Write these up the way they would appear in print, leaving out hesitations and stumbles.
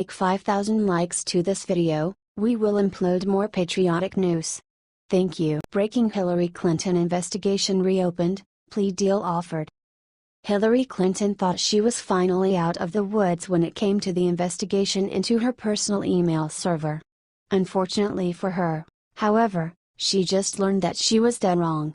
Like 5,000 likes to this video, we will upload more patriotic news. Thank you. Breaking Hillary Clinton investigation reopened, plea deal offered. Hillary Clinton thought she was finally out of the woods when it came to the investigation into her personal email server. Unfortunately for her, however, she just learned that she was dead wrong.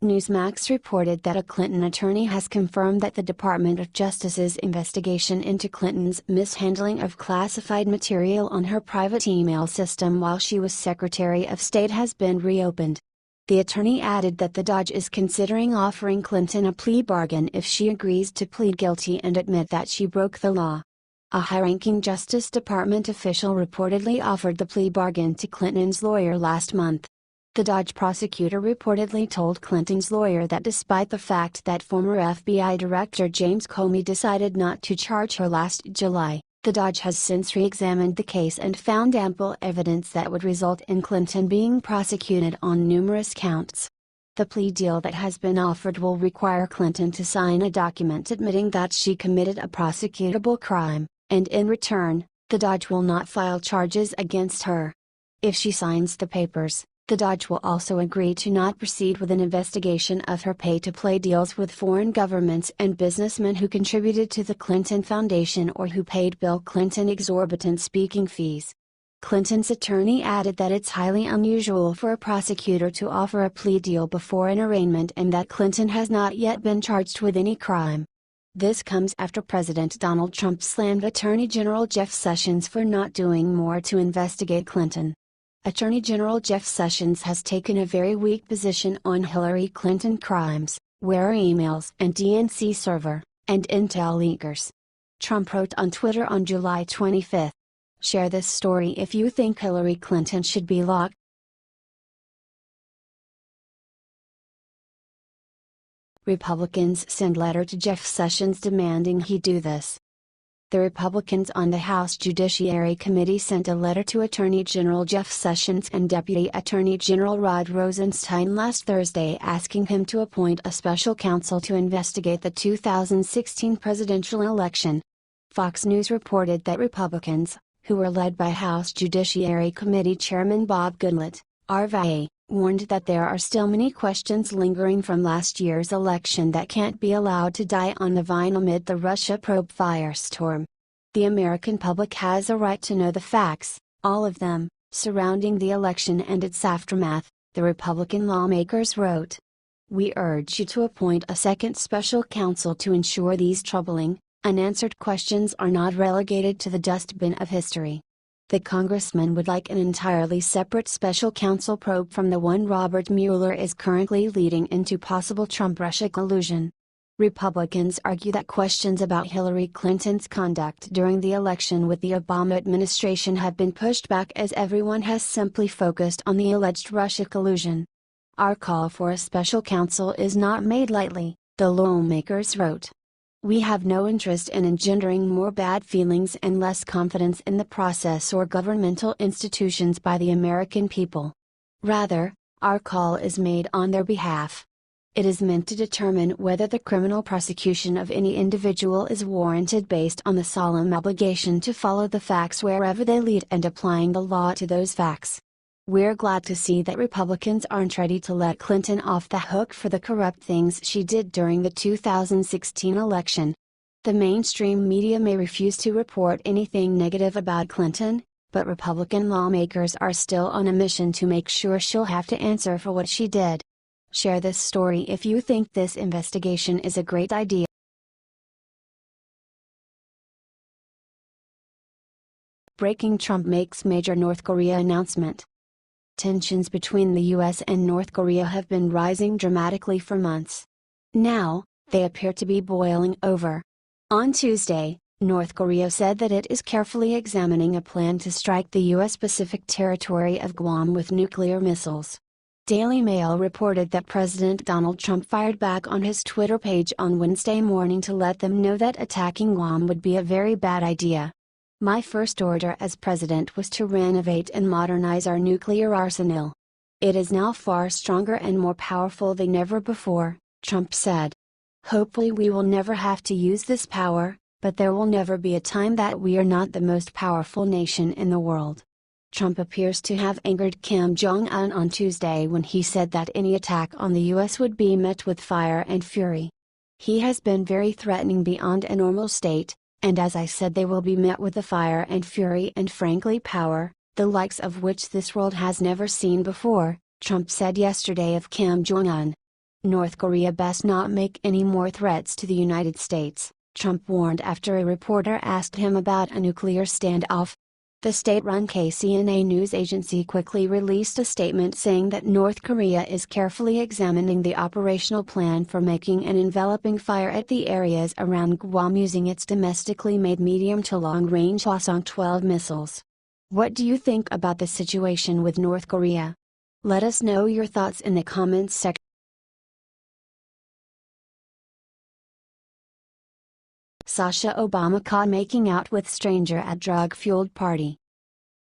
Newsmax reported that a Clinton attorney has confirmed that the Department of Justice's investigation into Clinton's mishandling of classified material on her private email system while she was Secretary of State has been reopened. The attorney added that the DOJ is considering offering Clinton a plea bargain if she agrees to plead guilty and admit that she broke the law. A high-ranking Justice Department official reportedly offered the plea bargain to Clinton's lawyer last month. The DOJ prosecutor reportedly told Clinton's lawyer that despite the fact that former FBI Director James Comey decided not to charge her last July, the DOJ has since re-examined the case and found ample evidence that would result in Clinton being prosecuted on numerous counts. The plea deal that has been offered will require Clinton to sign a document admitting that she committed a prosecutable crime, and in return, the DOJ will not file charges against her. If she signs the papers, the DOJ will also agree to not proceed with an investigation of her pay-to-play deals with foreign governments and businessmen who contributed to the Clinton Foundation or who paid Bill Clinton exorbitant speaking fees. Clinton's attorney added that it's highly unusual for a prosecutor to offer a plea deal before an arraignment and that Clinton has not yet been charged with any crime. This comes after President Donald Trump slammed Attorney General Jeff Sessions for not doing more to investigate Clinton. Attorney General Jeff Sessions has taken a very weak position on Hillary Clinton crimes, where emails and DNC server, and intel leakers. Trump wrote on Twitter on July 25. Share this story if you think Hillary Clinton should be locked. Republicans send letter to Jeff Sessions demanding he do this. The Republicans on the House Judiciary Committee sent a letter to Attorney General Jeff Sessions and Deputy Attorney General Rod Rosenstein last Thursday asking him to appoint a special counsel to investigate the 2016 presidential election. Fox News reported that Republicans, who were led by House Judiciary Committee Chairman Bob Goodlatte, RVA, warned that there are still many questions lingering from last year's election that can't be allowed to die on the vine amid the Russia probe firestorm. The American public has a right to know the facts, all of them, surrounding the election and its aftermath, the Republican lawmakers wrote. We urge you to appoint a second special counsel to ensure these troubling, unanswered questions are not relegated to the dustbin of history. The congressman would like an entirely separate special counsel probe from the one Robert Mueller is currently leading into possible Trump-Russia collusion. Republicans argue that questions about Hillary Clinton's conduct during the election with the Obama administration have been pushed back as everyone has simply focused on the alleged Russia collusion. Our call for a special counsel is not made lightly, the lawmakers wrote. We have no interest in engendering more bad feelings and less confidence in the process or governmental institutions by the American people. Rather, our call is made on their behalf. It is meant to determine whether the criminal prosecution of any individual is warranted based on the solemn obligation to follow the facts wherever they lead and applying the law to those facts. We're glad to see that Republicans aren't ready to let Clinton off the hook for the corrupt things she did during the 2016 election. The mainstream media may refuse to report anything negative about Clinton, but Republican lawmakers are still on a mission to make sure she'll have to answer for what she did. Share this story if you think this investigation is a great idea. Breaking Trump makes major North Korea announcement. Tensions between the US and North Korea have been rising dramatically for months. Now, they appear to be boiling over. On Tuesday, North Korea said that it is carefully examining a plan to strike the US Pacific territory of Guam with nuclear missiles. Daily Mail reported that President Donald Trump fired back on his Twitter page on Wednesday morning to let them know that attacking Guam would be a very bad idea. My first order as president was to renovate and modernize our nuclear arsenal. It is now far stronger and more powerful than ever before, Trump said. Hopefully we will never have to use this power, But there will never be a time that we are not the most powerful nation in the world. Trump appears to have angered Kim Jong-un on Tuesday when he said that any attack on the US would be met with fire and fury. He has been very threatening beyond a normal state, and as I said, they will be met with the fire and fury and frankly power, the likes of which this world has never seen before, Trump said yesterday of Kim Jong-un. North Korea best not make any more threats to the United States, Trump warned after a reporter asked him about a nuclear standoff. The state-run KCNA news agency quickly released a statement saying that North Korea is carefully examining the operational plan for making an enveloping fire at the areas around Guam using its domestically made medium to long-range Hwasong-12 missiles. What do you think about the situation with North Korea? Let us know your thoughts in the comments section. Sasha Obama caught making out with stranger at drug-fueled party.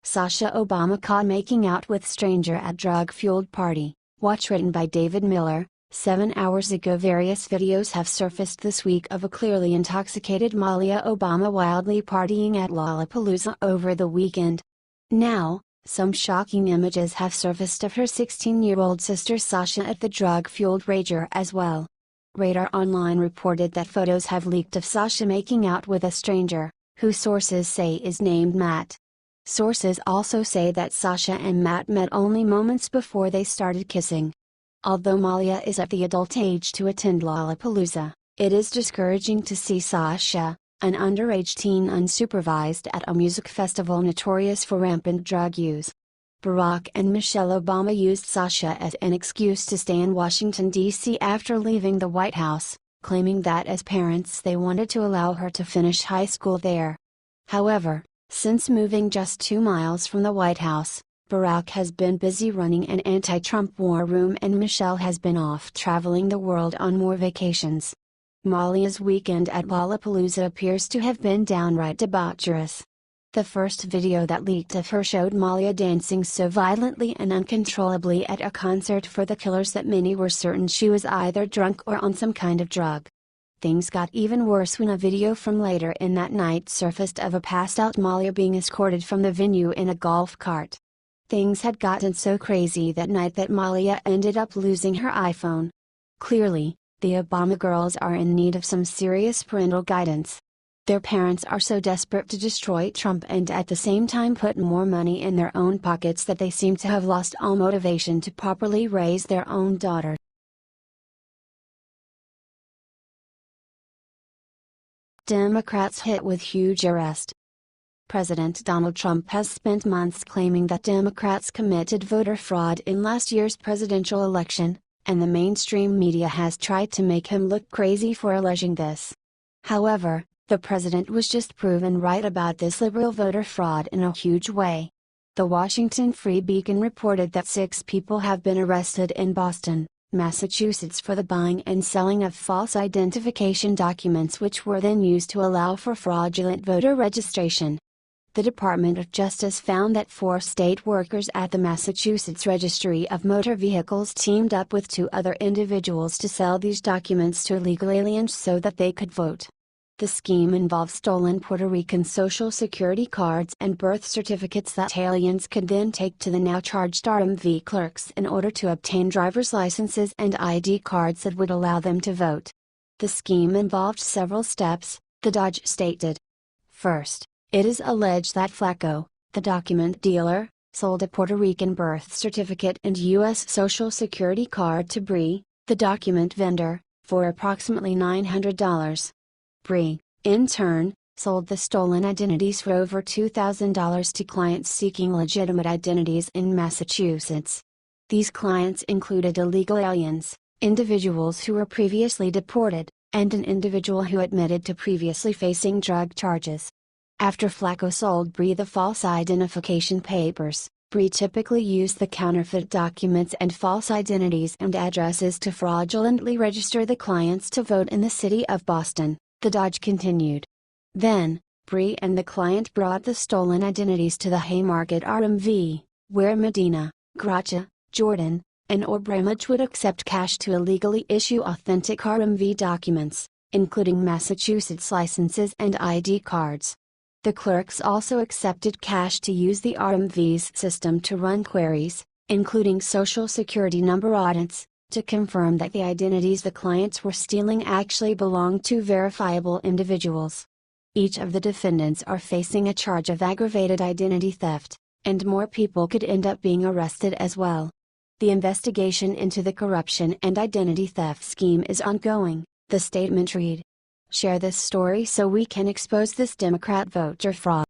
Sasha Obama caught making out with stranger at drug-fueled party. Watch, written by David Miller. 7 hours ago, various videos have surfaced this week of a clearly intoxicated Malia Obama wildly partying at Lollapalooza over the weekend. Now, some shocking images have surfaced of her 16-year-old sister Sasha at the drug-fueled rager as well. Radar Online reported that photos have leaked of Sasha making out with a stranger, who sources say is named Matt. Sources also say that Sasha and Matt met only moments before they started kissing. Although Malia is at the adult age to attend Lollapalooza, it is discouraging to see Sasha, an underage teen, unsupervised at a music festival notorious for rampant drug use. Barack and Michelle Obama used Sasha as an excuse to stay in Washington, D.C. after leaving the White House, claiming that as parents they wanted to allow her to finish high school there. However, since moving just 2 miles from the White House, Barack has been busy running an anti-Trump war room and Michelle has been off traveling the world on more vacations. Malia's weekend at Lollapalooza appears to have been downright debaucherous. The first video that leaked of her showed Malia dancing so violently and uncontrollably at a concert for the Killers that many were certain she was either drunk or on some kind of drug. Things got even worse when a video from later in that night surfaced of a passed-out Malia being escorted from the venue in a golf cart. Things had gotten so crazy that night that Malia ended up losing her iPhone. Clearly, the Obama girls are in need of some serious parental guidance. Their parents are so desperate to destroy Trump and at the same time put more money in their own pockets that they seem to have lost all motivation to properly raise their own daughter. Democrats hit with huge arrest. President Donald Trump has spent months claiming that Democrats committed voter fraud in last year's presidential election, and the mainstream media has tried to make him look crazy for alleging this. However, the president was just proven right about this liberal voter fraud in a huge way. The Washington Free Beacon reported that 6 people have been arrested in Boston, Massachusetts for the buying and selling of false identification documents which were then used to allow for fraudulent voter registration. The Department of Justice found that 4 state workers at the Massachusetts Registry of Motor Vehicles teamed up with 2 other individuals to sell these documents to illegal aliens so that they could vote. The scheme involves stolen Puerto Rican Social Security cards and birth certificates that aliens could then take to the now charged RMV clerks in order to obtain driver's licenses and ID cards that would allow them to vote. The scheme involved several steps, the Dodge stated. First, it is alleged that Flacco, the document dealer, sold a Puerto Rican birth certificate and U.S. Social Security card to Bree, the document vendor, for approximately $900. Bree, in turn, sold the stolen identities for over $2,000 to clients seeking legitimate identities in Massachusetts. These clients included illegal aliens, individuals who were previously deported, and an individual who admitted to previously facing drug charges. After Flacco sold Bree the false identification papers, Bree typically used the counterfeit documents and false identities and addresses to fraudulently register the clients to vote in the city of Boston, the Dodge continued. Then, Bree and the client brought the stolen identities to the Haymarket RMV, where Medina, Gracia, Jordan, and Obramage would accept cash to illegally issue authentic RMV documents. including Massachusetts licenses and ID cards. The clerks also accepted cash to use the RMV's system to run queries, including Social Security number audits, to confirm that the identities the clients were stealing actually belonged to verifiable individuals. Each of the defendants are facing a charge of aggravated identity theft, and more people could end up being arrested as well. The investigation into the corruption and identity theft scheme is ongoing, the statement read. Share this story so we can expose this Democrat voter fraud.